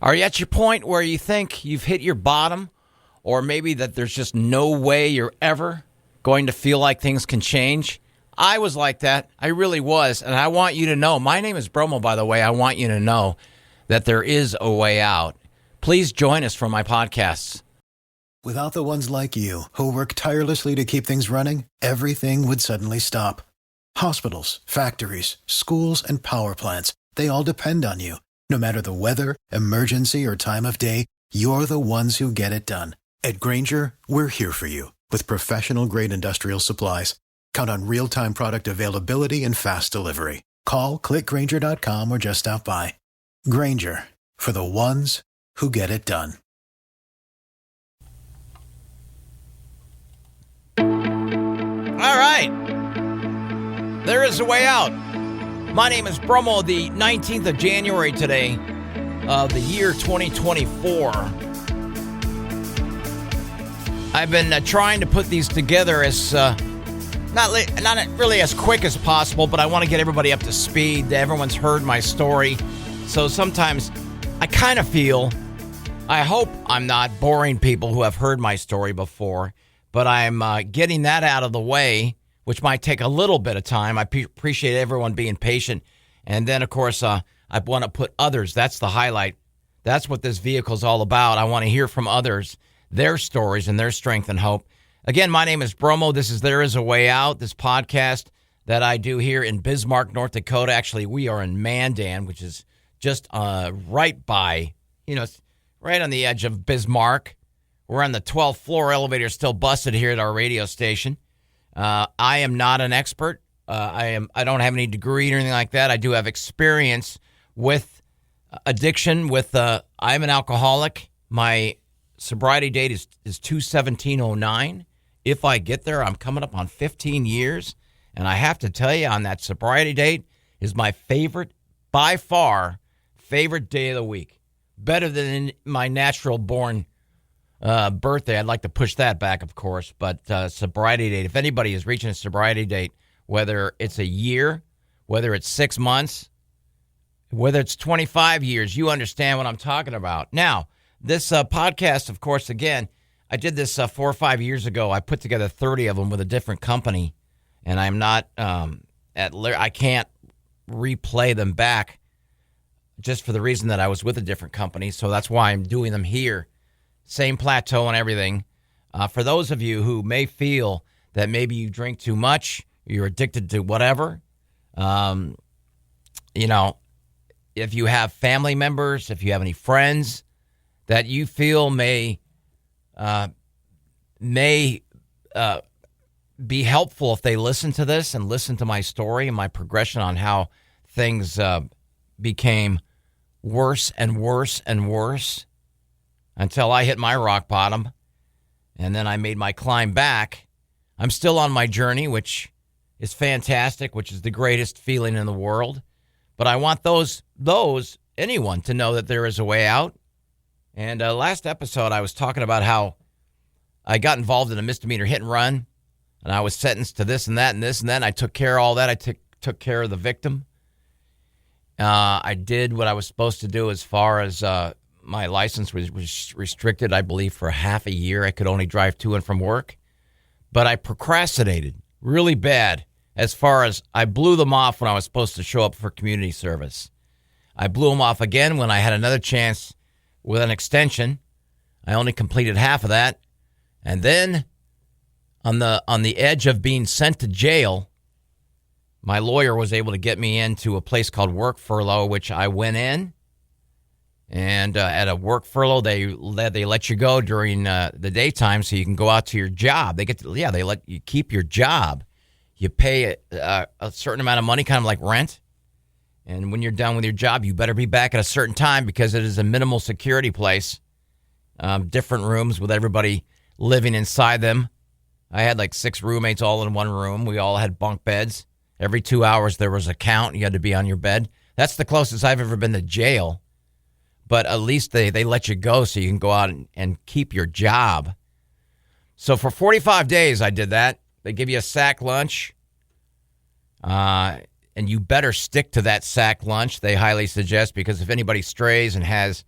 Are you at your point where you think you've hit your bottom, or maybe that there's just no way you're ever going to feel like things can change? I was like that. I really was. And I want you to know, my name is Bromo, by the way. I want you to know that there is a way out. Please join us for my podcasts. Without the ones like you, who work tirelessly to keep things running, everything would suddenly stop. Hospitals, factories, schools, and power plants, they all depend on you. No matter the weather, emergency, or time of day, you're the ones who get it done. At Grainger, we're here for you with professional-grade industrial supplies. Count on real-time product availability and fast delivery. Call, clickgrainger.com, or just stop by. Grainger, for the ones who get it done. All right. There is a way out. My name is Bromo, the 19th of January today of the year 2024. I've been trying to put these together as not really as quick as possible, but I want to get everybody up to speed. Everyone's heard my story. So sometimes I kind of feel, I hope I'm not boring people who have heard my story before, but I'm getting that out of the way, which might take a little bit of time. I appreciate everyone being patient. And then, of course, I want to put others. That's the highlight. That's what this vehicle is all about. I want to hear from others, their stories and their strength and hope. Again, my name is Bromo. This is There Is a Way Out, this podcast that I do here in Bismarck, North Dakota. Actually, we are in Mandan, which is just right by, right on the edge of Bismarck. We're on the 12th floor. Elevator still busted here at our radio station. I am not an expert. I don't have any degree or anything like that. I do have experience with addiction. I'm an alcoholic. My sobriety date is 2/17/09. If I get there, I'm coming up on 15 years. And I have to tell you, on that sobriety date is my favorite, by far, favorite day of the week. Better than my natural born birthday. I'd like to push that back, of course, but sobriety date. If anybody is reaching a sobriety date, whether it's a year, whether it's 6 months, whether it's 25 years, you understand what I'm talking about. Now, this podcast, of course, again, I did this 4 or 5 years ago. I put together 30 of them with a different company, and I'm not I can't replay them back just for the reason that I was with a different company. So that's why I'm doing them here. Same plateau and everything. For those of you who may feel that maybe you drink too much, you're addicted to whatever, if you have family members, if you have any friends that you feel may be helpful if they listen to this and listen to my story and my progression on how things became worse and worse and worse until I hit my rock bottom, and then I made my climb back. I'm still on my journey, which is fantastic, which is the greatest feeling in the world. But I want anyone to know that there is a way out. And last episode, I was talking about how I got involved in a misdemeanor hit and run, and I was sentenced to this and that and this and that. And I took care of all that. I took care of the victim. I did what I was supposed to do as far as my license was restricted, I believe, for half a year. I could only drive to and from work. But I procrastinated really bad as far as I blew them off when I was supposed to show up for community service. I blew them off again when I had another chance with an extension. I only completed half of that. And then on the edge of being sent to jail, my lawyer was able to get me into a place called work furlough, which I went in. And at a work furlough, they let you go during the daytime so you can go out to your job. They let you keep your job. You pay a certain amount of money, kind of like rent. And when you're done with your job, you better be back at a certain time because it is a minimal security place. Different rooms with everybody living inside them. I had like 6 roommates all in one room. We all had bunk beds. Every 2 hours there was a count. You had to be on your bed. That's the closest I've ever been to jail. But at least they let you go so you can go out and keep your job. So for 45 days I did that. They give you a sack lunch. And you better stick to that sack lunch, they highly suggest, because if anybody strays and has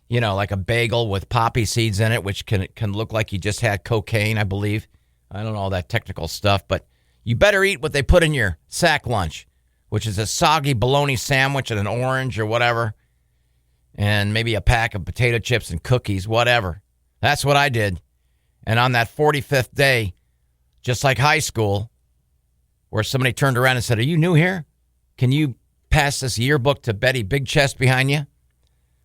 like a bagel with poppy seeds in it, which can look like you just had cocaine, I believe. I don't know all that technical stuff, but you better eat what they put in your sack lunch, which is a soggy bologna sandwich and an orange or whatever, and maybe a pack of potato chips and cookies, whatever. That's what I did. And on that 45th day, just like high school, where somebody turned around and said, "Are you new here? Can you pass this yearbook to Betty Big Chest behind you?"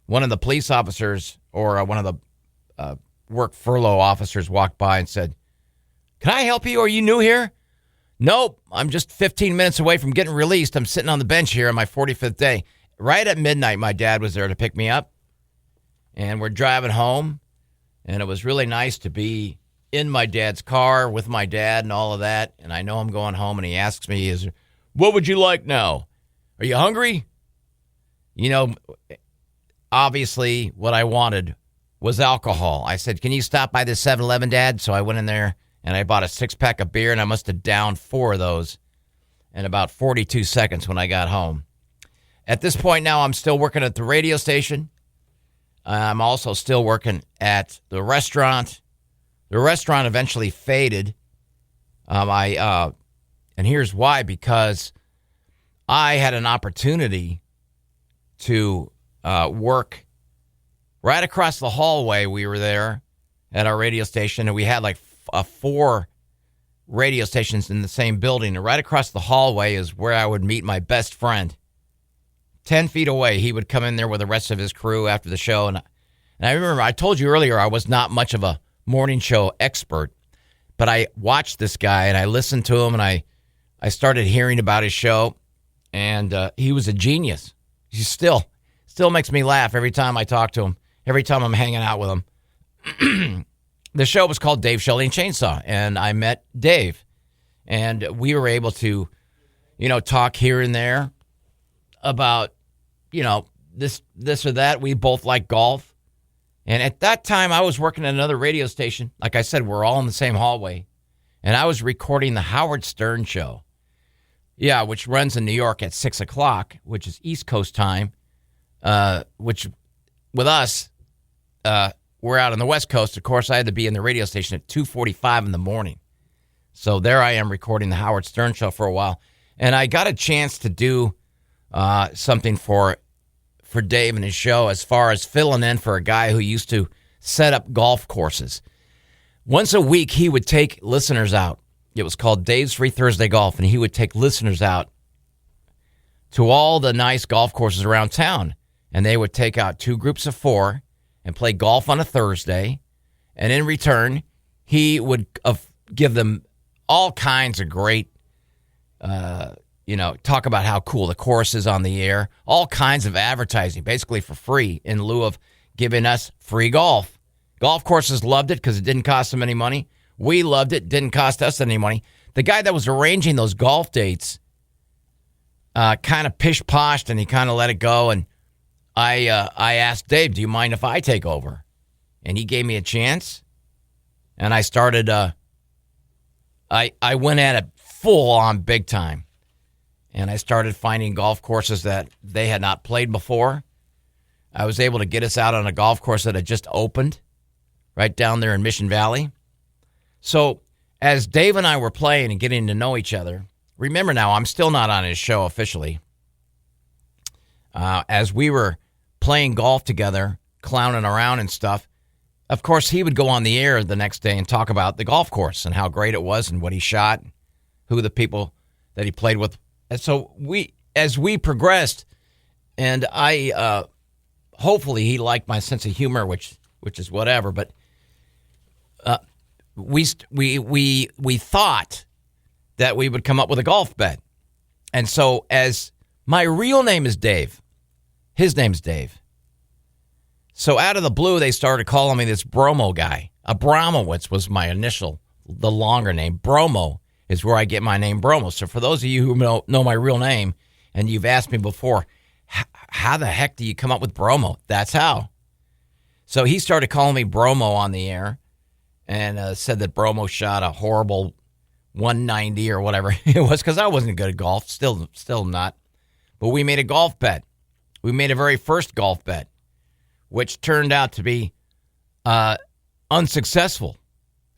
One of the police officers or one of the work furlough officers walked by and said, "Can I help you? Are you new here?" "Nope, I'm just 15 minutes away from getting released. I'm sitting on the bench here on my 45th day." Right at midnight, my dad was there to pick me up, and we're driving home, and it was really nice to be in my dad's car with my dad and all of that, and I know I'm going home, and he asks me, "What would you like now? Are you hungry?" Obviously, what I wanted was alcohol. I said, "Can you stop by the 7-Eleven, Dad?" So I went in there, and I bought a 6-pack of beer, and I must have downed 4 of those in about 42 seconds when I got home. At this point now, I'm still working at the radio station. I'm also still working at the restaurant. The restaurant eventually faded. And here's why, because I had an opportunity to work right across the hallway. We were there at our radio station, and we had like 4 radio stations in the same building. And right across the hallway is where I would meet my best friend. 10 feet away, he would come in there with the rest of his crew after the show. And I remember, I told you earlier, I was not much of a morning show expert, but I watched this guy and I listened to him, and I started hearing about his show, and he was a genius. He still makes me laugh every time I talk to him, every time I'm hanging out with him. The show was called Dave Shelley and Chainsaw, and I met Dave, and we were able to, talk here and there about, this or that. We both like golf. And at that time, I was working at another radio station. Like I said, we're all in the same hallway. And I was recording the Howard Stern Show. Yeah, which runs in New York at 6 o'clock, which is East Coast time. Which, with us, we're out on the West Coast. Of course, I had to be in the radio station at 2:45 in the morning. So there I am recording the Howard Stern Show for a while. And I got a chance to do something for Dave and his show as far as filling in for a guy who used to set up golf courses. Once a week, he would take listeners out. It was called Dave's Free Thursday Golf, and he would take listeners out to all the nice golf courses around town. And they would take out 2 groups of 4 and play golf on a Thursday. And in return, he would give them all kinds of great talk about how cool the course is on the air, all kinds of advertising, basically for free, in lieu of giving us free golf. Golf courses loved it because it didn't cost them any money. We loved it. Didn't cost us any money. The guy that was arranging those golf dates kind of pish-poshed, and he kind of let it go. And I asked Dave, "Do you mind if I take over?" And he gave me a chance. And I started, I went at it full on big time. And I started finding golf courses that they had not played before. I was able to get us out on a golf course that had just opened right down there in Mission Valley. So as Dave and I were playing and getting to know each other, remember now, I'm still not on his show officially. As we were playing golf together, clowning around and stuff, of course, he would go on the air the next day and talk about the golf course and how great it was and what he shot, who the people that he played with. And so as we progressed, and I, hopefully he liked my sense of humor, which is whatever, but we thought that we would come up with a golf bet. And so as my real name is Dave, his name's Dave. So out of the blue, they started calling me this Bromo guy. Abramowitz was my initial, the longer name. Bromo is where I get my name, Bromo. So for those of you who know my real name, and you've asked me before, how the heck do you come up with Bromo? That's how. So he started calling me Bromo on the air, and said that Bromo shot a horrible 190 or whatever it was, because I wasn't good at golf, still not. But we made a golf bet. We made a very first golf bet. which turned out to be unsuccessful.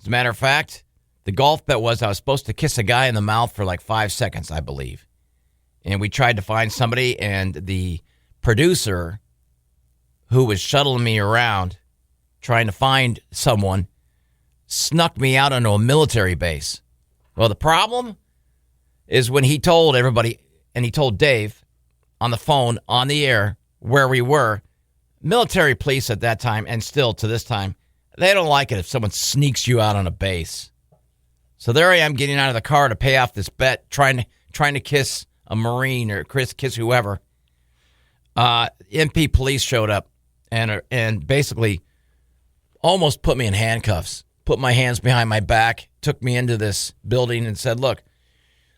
As a matter of fact, the golf bet was I was supposed to kiss a guy in the mouth for like 5 seconds, I believe. And we tried to find somebody, and the producer who was shuttling me around trying to find someone snuck me out onto a military base. Well, the problem is when he told everybody, and he told Dave on the phone, on the air, where we were, military police at that time, and still to this time, they don't like it if someone sneaks you out on a base. So there I am getting out of the car to pay off this bet, trying to kiss a Marine or kiss whoever. MP police showed up and basically almost put me in handcuffs, put my hands behind my back, took me into this building and said, look,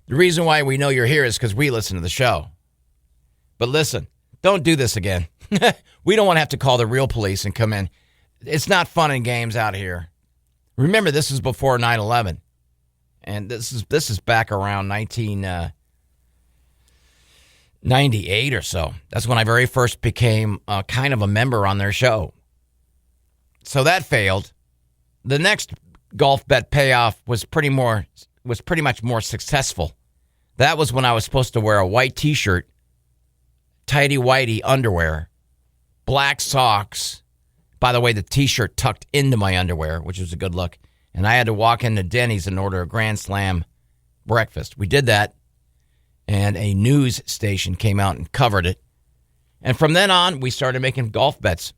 the reason why we know you're here is because we listen to the show. But listen, don't do this again. We don't want to have to call the real police and come in. It's not fun and games out here. Remember, this is before 9/11. And this is back around 1998 or so. That's when I very first became kind of a member on their show. So that failed. The next golf bet payoff was pretty much more successful. That was when I was supposed to wear a white T-shirt, tighty-whitey underwear, black socks. By the way, the T-shirt tucked into my underwear, which was a good look. And I had to walk into Denny's and order a Grand Slam breakfast. We did that, and a news station came out and covered it. And from then on, we started making golf bets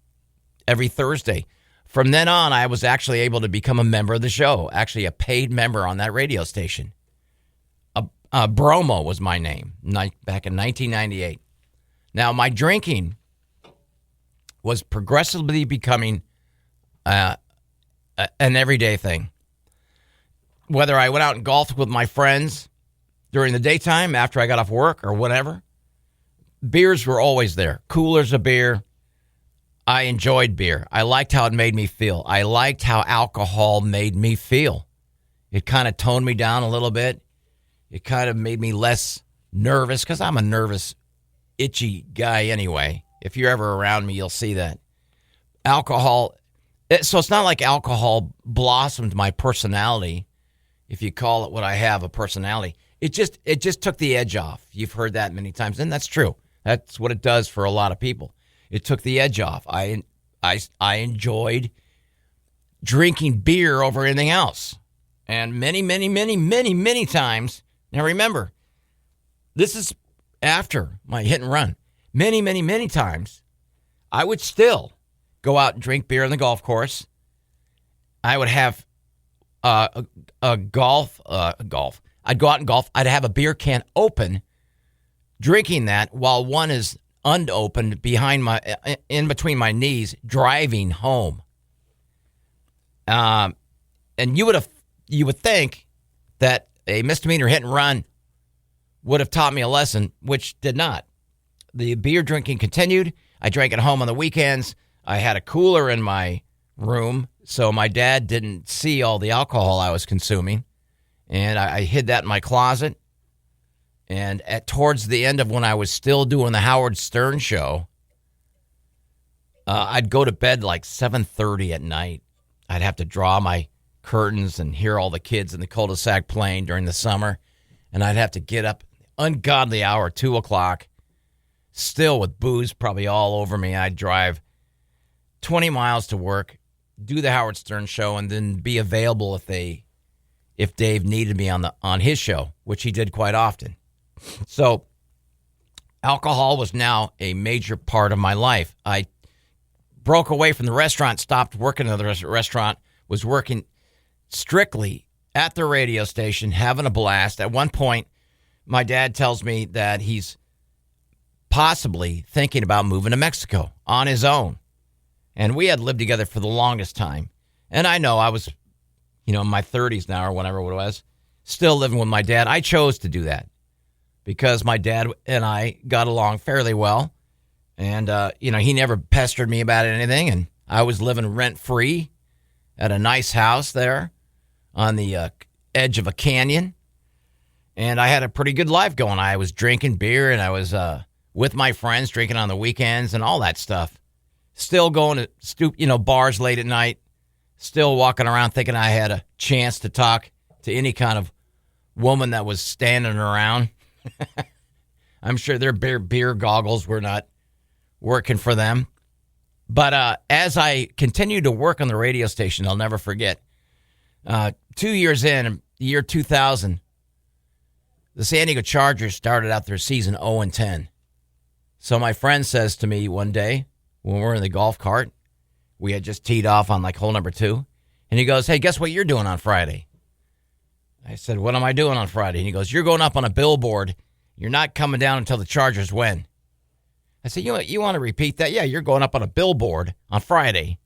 every Thursday. From then on, I was actually able to become a member of the show, actually a paid member on that radio station. Bromo was my name back in 1998. Now, my drinking was progressively becoming an everyday thing. Whether I went out and golfed with my friends during the daytime after I got off work or whatever, beers were always there. Coolers of beer. I enjoyed beer. I liked how it made me feel. I liked how alcohol made me feel. It kind of toned me down a little bit. It kind of made me less nervous because I'm a nervous, itchy guy anyway. If you're ever around me, you'll see that. Alcohol, so it's not like alcohol blossomed my personality, if you call it what I have, a personality. It just took the edge off. You've heard that many times, and that's true. That's what it does for a lot of people. It took the edge off. I enjoyed drinking beer over anything else. And many times, now remember, this is after my hit and run. Many times, I would still go out and drink beer on the golf course. I would have a golf. I'd go out and golf. I'd have a beer can open, drinking that while one is unopened in between my knees, driving home. And you would think that a misdemeanor hit and run would have taught me a lesson, which did not. The beer drinking continued. I drank at home on the weekends. I had a cooler in my room, so my dad didn't see all the alcohol I was consuming. And I hid that in my closet. And towards the end of when I was still doing the Howard Stern show, I'd go to bed like 7:30 at night. I'd have to draw my curtains and hear all the kids in the cul-de-sac playing during the summer. And I'd have to get up, ungodly hour, 2 o'clock, still with booze probably all over me. I'd drive 20 miles to work, do the Howard Stern show, and then be available if Dave needed me on his show, which he did quite often. So alcohol was now a major part of my life. I broke away from the restaurant, stopped working at the restaurant, was working strictly at the radio station, having a blast. At one point, my dad tells me that he's possibly thinking about moving to Mexico on his own. And we had lived together for the longest time. And I know I was, in my 30s now or whatever it was, still living with my dad. I chose to do that because my dad and I got along fairly well. And, he never pestered me about anything. And I was living rent-free at a nice house there on the edge of a canyon. And I had a pretty good life going. I was drinking beer and I was with my friends drinking on the weekends and all that stuff. still going to bars late at night, still walking around thinking I had a chance to talk to any kind of woman that was standing around. I'm sure their beer goggles were not working for them. But as I continued to work on the radio station, I'll never forget, 2 years in, year 2000, the San Diego Chargers started out their season 0-10. So my friend says to me one day when we're in the golf cart, we had just teed off on like hole number 2, and he goes, "Hey, guess what you're doing on Friday?" I said, "What am I doing on Friday?" And he goes, "You're going up on a billboard. You're not coming down until the Chargers win." I said, you want to repeat that? "Yeah, you're going up on a billboard on Friday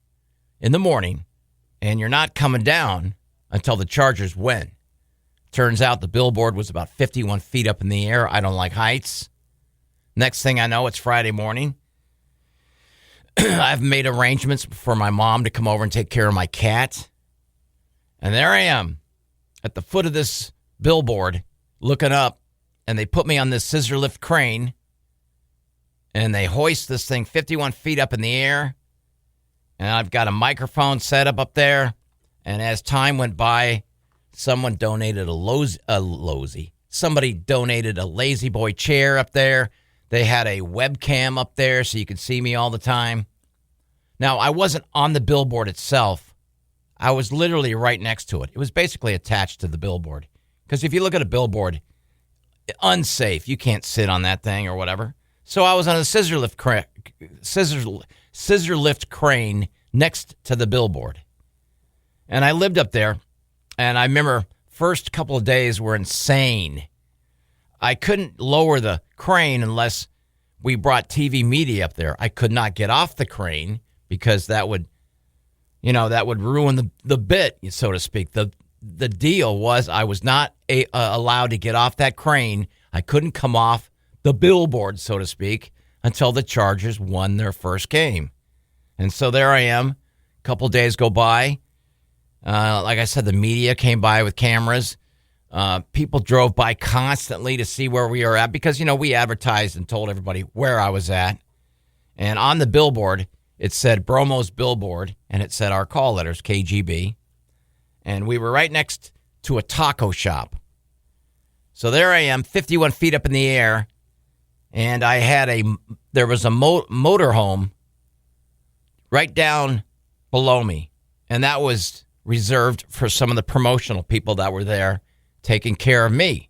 in the morning, and you're not coming down until the Chargers win." Turns out the billboard was about 51 feet up in the air. I don't like heights. Next thing I know, it's Friday morning. I've made arrangements for my mom to come over and take care of my cat. And there I am at the foot of this billboard looking up, and they put me on this scissor lift crane, and they hoist this thing 51 feet up in the air, and I've got a microphone set up there, and as time went by, someone donated somebody donated a Lazy Boy chair up there. They had a webcam up there so you could see me all the time. Now, I wasn't on the billboard itself. I was literally right next to it. It was basically attached to the billboard. Because if you look at a billboard, unsafe. You can't sit on that thing or whatever. So I was on a scissor lift crane next to the billboard. And I lived up there, and I remember first couple of days were insane. I couldn't lower the crane unless we brought TV media up there. I could not get off the crane because that would ruin the bit, so to speak. The deal was I was not allowed to get off that crane. I couldn't come off the billboard, so to speak, until the Chargers won their first game. And so there I am. A couple of days go by. Like I said, the media came by with cameras. People drove by constantly to see where we were at because, we advertised and told everybody where I was at. And on the billboard, it said Bromo's Billboard, and it said our call letters, KGB. And we were right next to a taco shop. So there I am, 51 feet up in the air, and there was a motorhome right down below me, and that was reserved for some of the promotional people that were there taking care of me.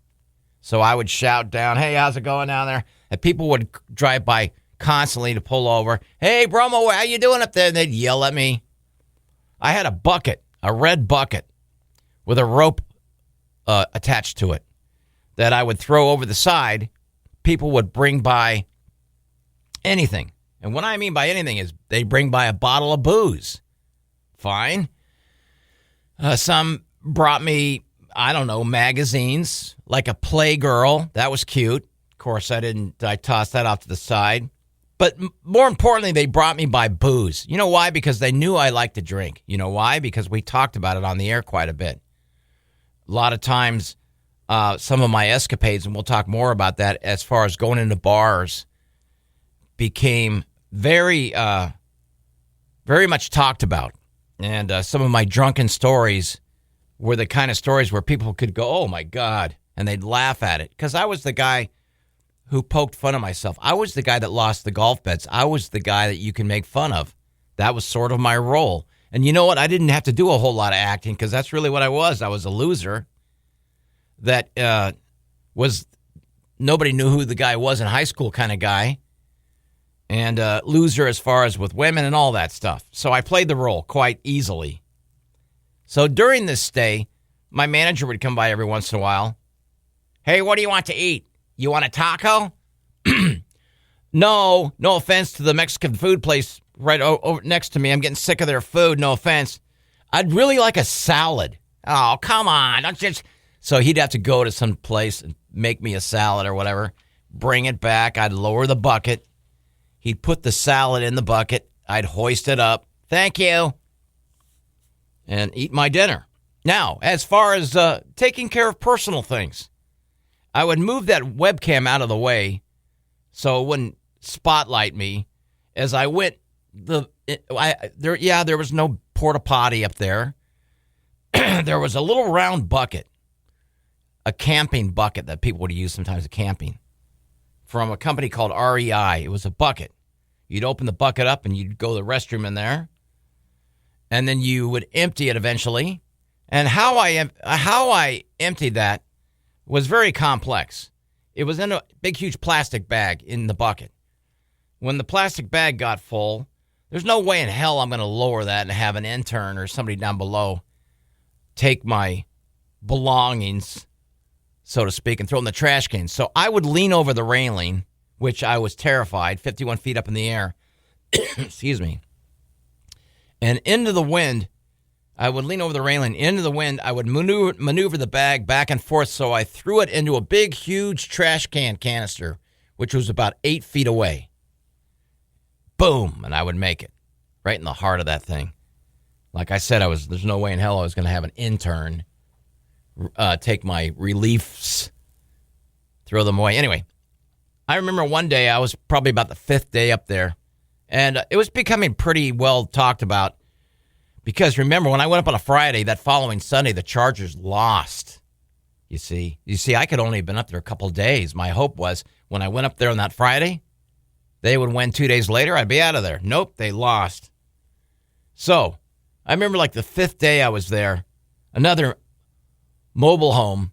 So I would shout down, "Hey, how's it going down there?" And people would drive by constantly to pull over. "Hey, Bromo, how you doing up there?" And they'd yell at me. I had a red bucket with a rope attached to it that I would throw over the side. People would bring by anything. And what I mean by anything is they bring by a bottle of booze. Fine. Some brought me, I don't know, magazines, like a Playgirl. That was cute. Of course, I tossed that off to the side. But more importantly, they brought me by booze. You know why? Because they knew I liked to drink. You know why? Because we talked about it on the air quite a bit. A lot of times, some of my escapades, and we'll talk more about that as far as going into bars, became very, very much talked about. And some of my drunken stories were the kind of stories where people could go, "Oh, my God," and they'd laugh at it. Because I was the guy who poked fun at myself. I was the guy that lost the golf bets. I was the guy that you can make fun of. That was sort of my role. And you know what? I didn't have to do a whole lot of acting because that's really what I was. I was a loser that nobody knew who the guy was in high school kind of guy. And loser as far as with women and all that stuff. So I played the role quite easily. So during this stay, my manager would come by every once in a while. "Hey, what do you want to eat? You want a taco?" No offense to the Mexican food place right over next to me. I'm getting sick of their food. No offense. I'd really like a salad. "Oh, come on. Don't just..." So he'd have to go to some place and make me a salad or whatever, bring it back. I'd lower the bucket. He'd put the salad in the bucket. I'd hoist it up. "Thank you." And eat my dinner. Now, as far as taking care of personal things, I would move that webcam out of the way so it wouldn't spotlight me as I went the there was no porta potty up there. There was a little round bucket, a camping bucket that people would use sometimes camping, from a company called REI. It was a bucket. You'd open the bucket up and you'd go to the restroom in there, and then you would empty it eventually. And how I emptied that was very complex. It was in a big, huge plastic bag in the bucket. When the plastic bag got full, there's no way in hell I'm going to lower that and have an intern or somebody down below take my belongings, so to speak, and throw in the trash can. So I would lean over the railing, which I was terrified, 51 feet up in the air, excuse me, and into the wind. I would lean over the railing into the wind. I would maneuver the bag back and forth, so I threw it into a big, huge trash can canister, which was about 8 feet away. Boom, and I would make it right in the heart of that thing. Like I said, there's no way in hell I was going to have an intern take my reliefs, throw them away. Anyway, I remember one day, I was probably about the 5th day up there, and it was becoming pretty well talked about. Because remember, when I went up on a Friday, that following Sunday, the Chargers lost. You see, I could only have been up there a couple of days. My hope was when I went up there on that Friday, they would win 2 days later. I'd be out of there. Nope, they lost. So I remember like the 5th day I was there, another motorhome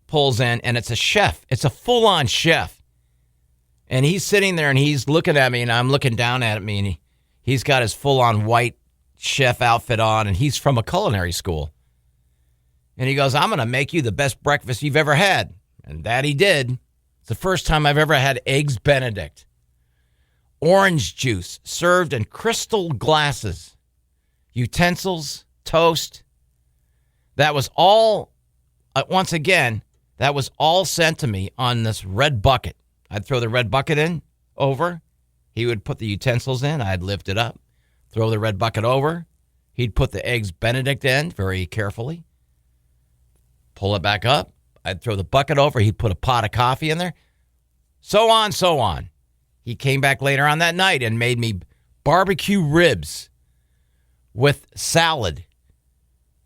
pulls in, and it's a chef. It's a full-on chef. And he's sitting there, and he's looking at me, and I'm looking down at me, and he's got his full-on white chef outfit on, and he's from a culinary school. And he goes, I'm going to make you the best breakfast you've ever had. And that he did. It's the first time I've ever had Eggs Benedict. Orange juice served in crystal glasses. Utensils, toast. That was all, once again, that was all sent to me on this red bucket. I'd throw the red bucket in, over. He would put the utensils in. I'd lift it up, throw the red bucket over. He'd put the Eggs Benedict in very carefully, pull it back up. I'd throw the bucket over. He'd put a pot of coffee in there, so on, so on. He came back later on that night and made me barbecue ribs with salad.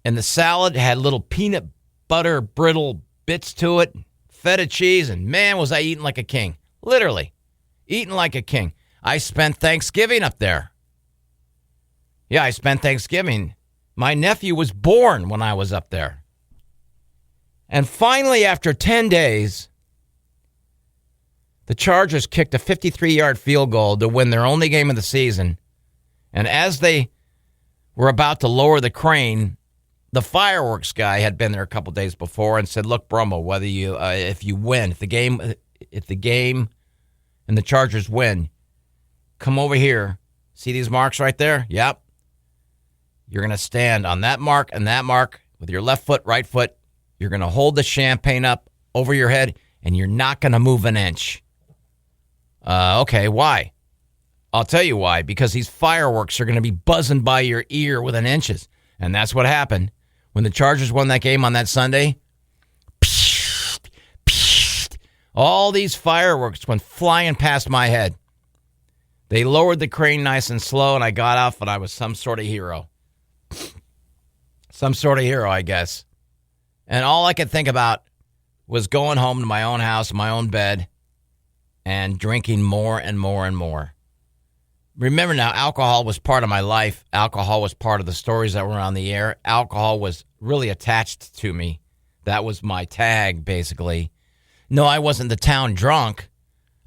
And the salad had little peanut butter brittle bits to it, feta cheese, and man, was I eating like a king. Literally, eating like a king. I spent Thanksgiving up there. Yeah, I spent Thanksgiving. My nephew was born when I was up there. And finally, after 10 days, the Chargers kicked a 53-yard field goal to win their only game of the season. And as they were about to lower the crane, the fireworks guy had been there a couple days before and said, look, Bromo, whether you, if you win, if the game and the Chargers win, come over here. See these marks right there? Yep. You're going to stand on that mark and that mark with your left foot, right foot. You're going to hold the champagne up over your head, and you're not going to move an inch. Okay, why? I'll tell you why. Because these fireworks are going to be buzzing by your ear within inches. And that's what happened. When the Chargers won that game on that Sunday, all these fireworks went flying past my head. They lowered the crane nice and slow, and I got off, and I was some sort of hero. Some sort of hero, I guess. And all I could think about was going home to my own house, my own bed, and drinking more and more and more. Remember now, alcohol was part of my life. Alcohol was part of the stories that were on the air. Alcohol was really attached to me. That was my tag, basically. No, I wasn't the town drunk.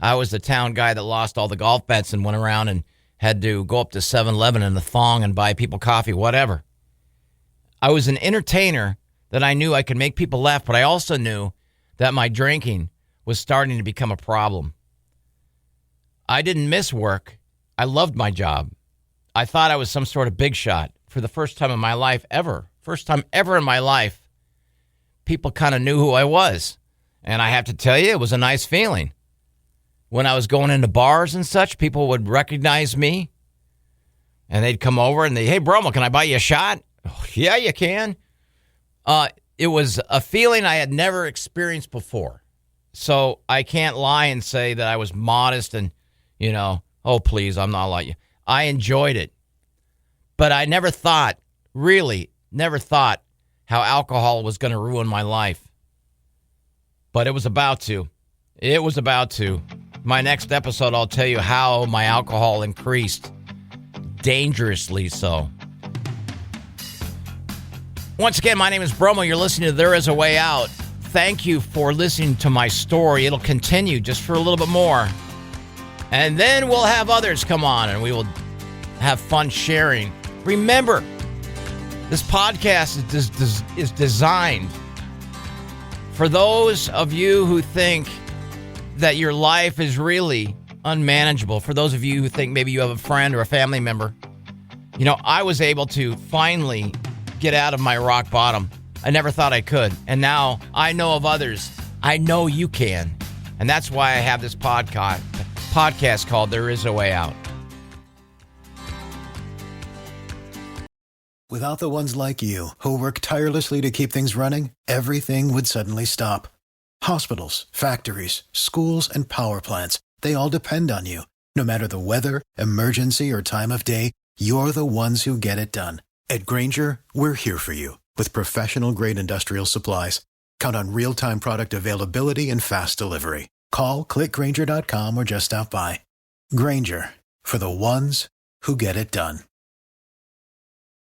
I was the town guy that lost all the golf bets and went around and had to go up to 7-Eleven in the thong and buy people coffee, whatever. I was an entertainer that I knew I could make people laugh, but I also knew that my drinking was starting to become a problem. I didn't miss work. I loved my job. I thought I was some sort of big shot for the first time in my life ever. First time ever in my life, people kind of knew who I was. And I have to tell you, it was a nice feeling. When I was going into bars and such, people would recognize me. And they'd come over and hey, Bromo, can I buy you a shot? Oh, yeah, you can. It was a feeling I had never experienced before. So I can't lie and say that I was modest and, Oh, please, I'm not like you. I enjoyed it. But I never thought, really never thought how alcohol was going to ruin my life. But it was about to. It was about to. My next episode, I'll tell you how my alcohol increased. Dangerously so. Once again, my name is Bromo. You're listening to There Is a Way Out. Thank you for listening to my story. It'll continue just for a little bit more. And then we'll have others come on and we will have fun sharing. Remember, this podcast is designed for those of you who think that your life is really unmanageable. For those of you who think maybe you have a friend or a family member. You know, I was able to finally get out of my rock bottom. I never thought I could. And now I know of others. I know you can. And that's why I have this podcast called There Is a Way Out. Without the ones like you, who work tirelessly to keep things running, everything would suddenly stop. Hospitals, factories, schools, and power plants, they all depend on you. No matter the weather, emergency, or time of day, you're the ones who get it done. At Grainger, we're here for you with professional-grade industrial supplies. Count on real-time product availability and fast delivery. Call, click Grainger.com, or just stop by. Grainger, for the ones who get it done.